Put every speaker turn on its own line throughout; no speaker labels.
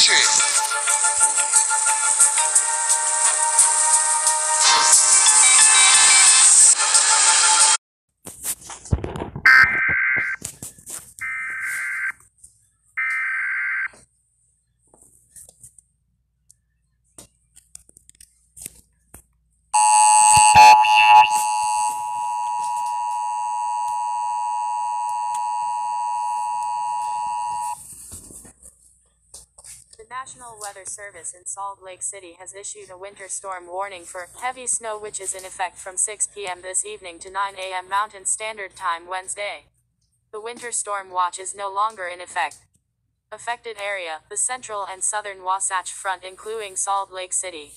country.
The National Weather Service in Salt Lake City has issued a winter storm warning for heavy snow, which is in effect from 6 p.m. this evening to 9 a.m. Mountain Standard Time Wednesday. The winter storm watch is no longer in effect. Affected area: the central and southern Wasatch Front, including Salt Lake City.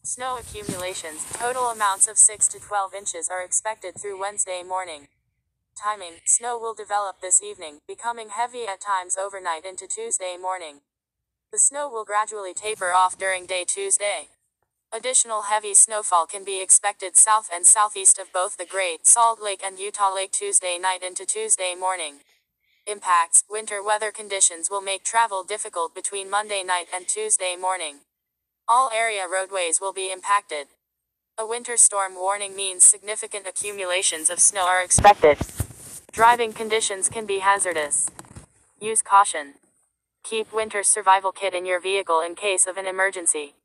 Snow accumulations: total amounts of 6 to 12 inches are expected through Wednesday morning. Timing: snow will develop this evening, becoming heavy at times overnight into Tuesday morning. The snow will gradually taper off during day Tuesday. Additional heavy snowfall can be expected south and southeast of both the Great Salt Lake and Utah Lake Tuesday night into Tuesday morning. Impacts: winter weather conditions will make travel difficult between Monday night and Tuesday morning. All area roadways will be impacted. A winter storm warning means significant accumulations of snow are expected. Driving conditions can be hazardous. Use caution. Keep winter survival kit in your vehicle in case of an emergency.